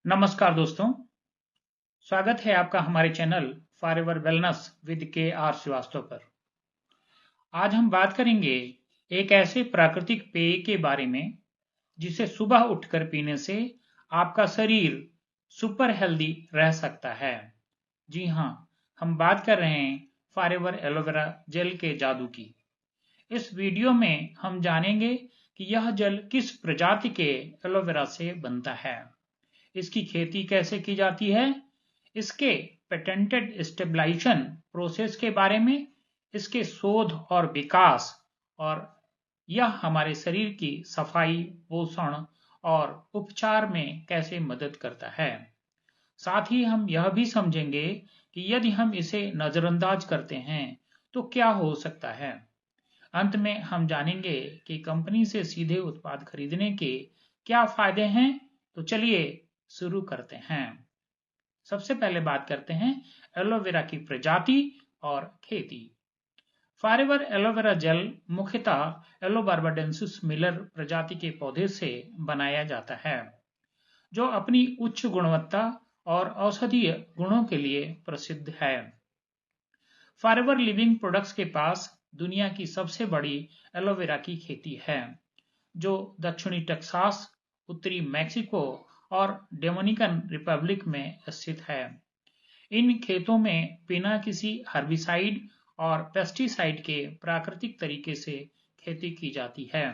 नमस्कार दोस्तों, स्वागत है आपका हमारे चैनल फॉरएवर वेलनेस विद के आर श्रीवास्तव पर। आज हम बात करेंगे एक ऐसे प्राकृतिक पेय के बारे में जिसे सुबह उठकर पीने से आपका शरीर सुपर हेल्दी रह सकता है। जी हाँ, हम बात कर रहे हैं फॉरएवर एलोवेरा जेल के जादू की। इस वीडियो में हम जानेंगे कि यह जेल किस प्रजाति के एलोवेरा से बनता है, इसकी खेती कैसे की जाती है, इसके पेटेंटेड स्टेबलाइजेशन प्रोसेस के बारे में, इसके शोध और विकास, और यह हमारे शरीर की सफाई, पोषण और उपचार में कैसे मदद करता है। साथ ही हम यह भी समझेंगे कि यदि हम इसे नजरअंदाज करते हैं तो क्या हो सकता है। अंत में हम जानेंगे कि कंपनी से सीधे उत्पाद खरीदने के क्या फायदे हैं। तो चलिए शुरू करते हैं। सबसे पहले बात करते हैं एलोवेरा की प्रजाति और खेती। फॉरएवर एलोवेरा जेल मुख्यतः एलोबार्बाडेंसिस मिलर प्रजाति के पौधे से बनाया जाता है, जो अपनी उच्च गुणवत्ता और औषधीय गुणों के लिए प्रसिद्ध है। फॉरएवर लिविंग प्रोडक्ट्स के पास दुनिया की सबसे बड़ी एलोवेरा की खेती है, जो दक्षिणी टेक्सास, उत्तरी मैक्सिको और डोमिनिकन रिपब्लिक में स्थित है। इन खेतों में बिना किसी हर्बिसाइड और पेस्टिसाइड के प्राकृतिक तरीके से खेती की जाती है,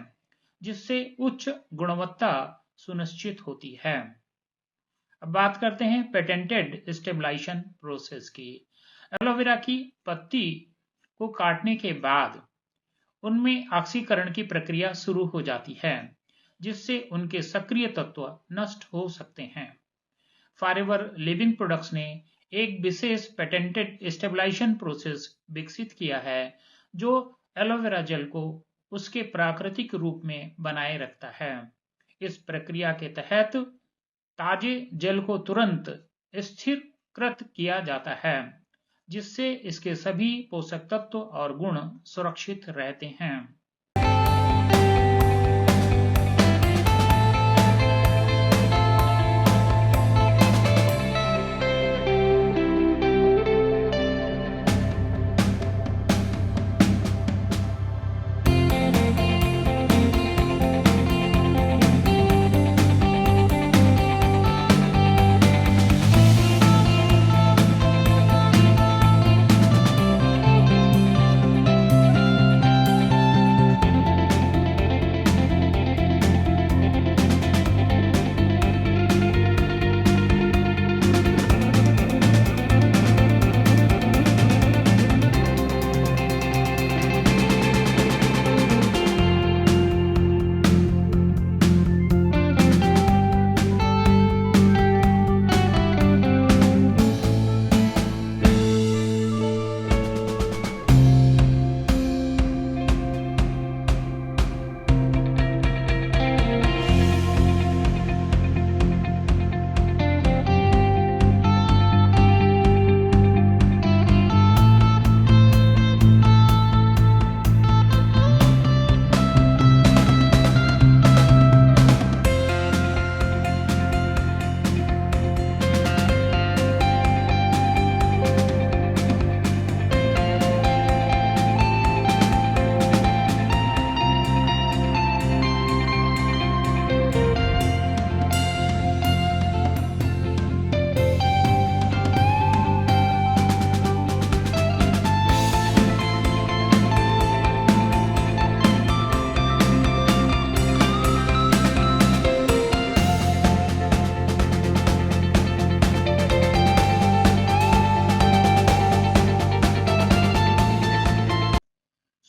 जिससे उच्च गुणवत्ता सुनिश्चित होती है। अब बात करते हैं पेटेंटेड स्टेबलाइजेशन प्रोसेस की। एलोवेरा की पत्ती को काटने के बाद उनमें ऑक्सीकरण की प्रक्रिया शुरू हो जाती है, जिससे उनके सक्रिय तत्व नष्ट हो सकते हैं। फॉरएवर लिविंग प्रोडक्ट्स ने एक विशेष पेटेंटेड स्टेबलाइजेशन प्रोसेस विकसित किया है, जो एलोवेरा जेल को उसके प्राकृतिक रूप में बनाए रखता है। इस प्रक्रिया के तहत ताजे जेल को तुरंत स्थिरीकृत किया जाता है, जिससे इसके सभी पोषक तत्व और गुण सुरक्षित रहते हैं।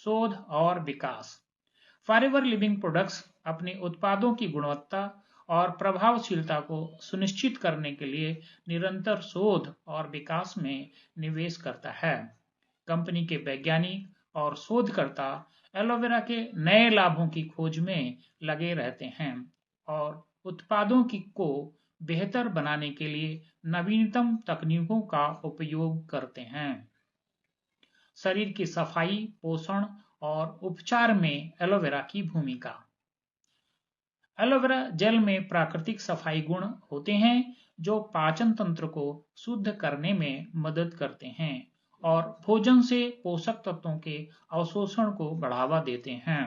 शोध और विकास। फॉरएवर लिविंग प्रोडक्ट्स अपने उत्पादों की गुणवत्ता और प्रभावशीलता को सुनिश्चित करने के लिए निरंतर शोध और विकास में निवेश करता है। कंपनी के वैज्ञानिक और शोधकर्ता एलोवेरा के नए लाभों की खोज में लगे रहते हैं और उत्पादों को बेहतर बनाने के लिए नवीनतम तकनीकों का उपयोग करते हैं। शरीर की सफाई, पोषण और उपचार में एलोवेरा की भूमिका। एलोवेरा जेल में प्राकृतिक सफाई गुण होते हैं, जो पाचन तंत्र को शुद्ध करने में मदद करते हैं और भोजन से पोषक तत्वों के अवशोषण को बढ़ावा देते हैं।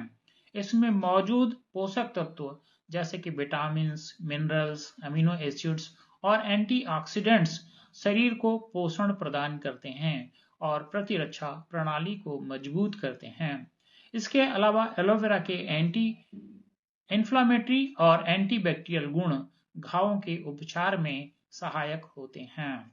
इसमें मौजूद पोषक तत्व जैसे कि विटामिन्स, मिनरल्स, अमीनो एसिड्स और एंटीऑक्सीडेंट्स शरीर को पोषण प्रदान करते हैं और प्रतिरक्षा प्रणाली को मजबूत करते हैं। इसके अलावा एलोवेरा के एंटी इन्फ्लामेटरी और एंटीबैक्टीरियल गुण घावों के उपचार में सहायक होते हैं।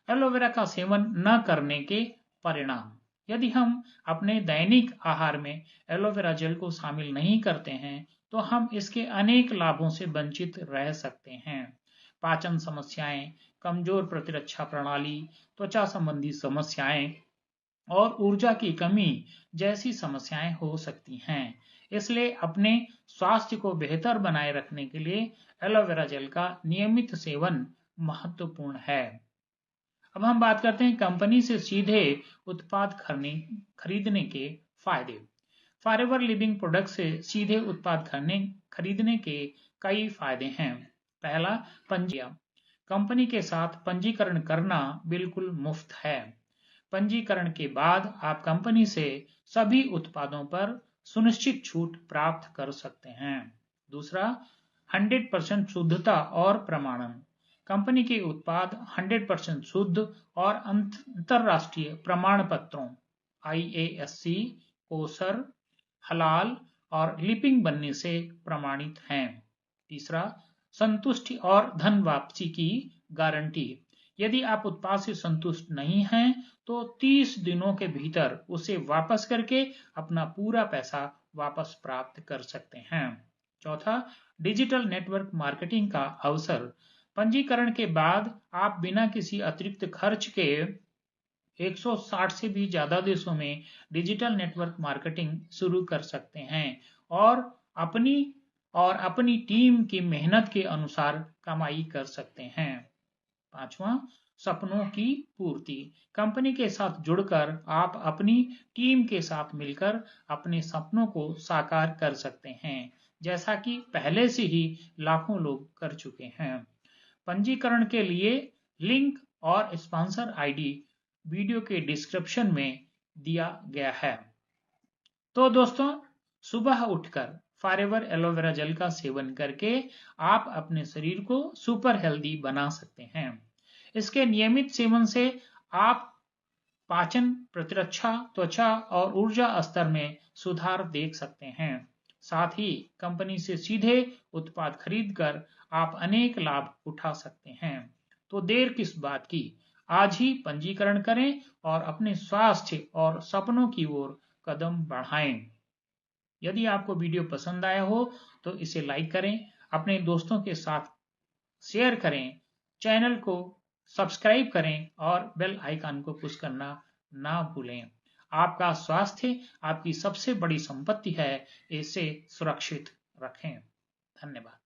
एलोवेरा का सेवन न करने के परिणाम। यदि हम अपने दैनिक आहार में एलोवेरा जेल को शामिल नहीं करते हैं तो हम इसके अनेक लाभों से वंचित रह सकते हैं। पाचन समस्याएं, कमजोर प्रतिरक्षा प्रणाली, त्वचा संबंधी समस्याएं और ऊर्जा की कमी जैसी समस्याएं हो सकती हैं। इसलिए अपने स्वास्थ्य को बेहतर बनाए रखने के लिए एलोवेरा जेल का नियमित सेवन महत्वपूर्ण है। अब हम बात करते हैं कंपनी से सीधे उत्पाद खरीदने के फायदे। फॉरएवर लिविंग प्रोडक्ट से सीधे उत्पाद खरीदने के कई फायदे हैं। पहला, पंजीकरण। कंपनी के साथ पंजीकरण करना बिल्कुल मुफ्त है। पंजीकरण के बाद आप कंपनी से सभी उत्पादों पर सुनिश्चित छूट प्राप्त कर सकते हैं। दूसरा, 100% शुद्धता और प्रमाणन। कंपनी के उत्पाद 100% शुद्ध और अंतरराष्ट्रीय प्रमाण पत्रों IASC, कोसर, हलाल और लिपिंग बनने से प्रमाणित हैं। तीसरा, संतुष्टि और धन वापसी की गारंटी। यदि आप उत्पाद से संतुष्ट नहीं हैं तो 30 दिनों के भीतर उसे वापस करके अपना पूरा पैसा वापस प्राप्त कर सकते हैं। चौथा, डिजिटल नेटवर्क मार्केटिंग का अवसर। पंजीकरण के बाद आप बिना किसी अतिरिक्त खर्च के 160 से भी ज्यादा देशों में डिजिटल नेटवर्क मार्केटिंग शुरू कर सकते हैं और अपनी टीम की मेहनत के अनुसार कमाई कर सकते हैं। पांचवा, सपनों की पूर्ति। कंपनी के साथ जुड़कर आप अपनी टीम के साथ मिलकर अपने सपनों को साकार कर सकते हैं, जैसा कि पहले से ही लाखों लोग कर चुके हैं। पंजीकरण के लिए लिंक और स्पॉन्सर आईडी वीडियो के डिस्क्रिप्शन में दिया गया है। तो दोस्तों, सुबह उठकर फॉरएवर एलोवेरा जेल का सेवन करके आप अपने शरीर को सुपर हेल्दी बना सकते हैं। इसके नियमित सेवन से आप पाचन, प्रतिरक्षा, त्वचा और ऊर्जा स्तर में सुधार देख सकते हैं। साथ ही कंपनी से सीधे उत्पाद खरीदकर आप अनेक लाभ उठा सकते हैं। तो देर किस बात की, आज ही पंजीकरण करें और अपने स्वास्थ्य और सपनों की ओर कदम बढ़ाएं। यदि आपको वीडियो पसंद आया हो तो इसे लाइक करें, अपने दोस्तों के साथ शेयर करें, चैनल को सब्सक्राइब करें और बेल आइकन को पुश करना ना भूलें। आपका स्वास्थ्य आपकी सबसे बड़ी संपत्ति है, इसे सुरक्षित रखें। धन्यवाद।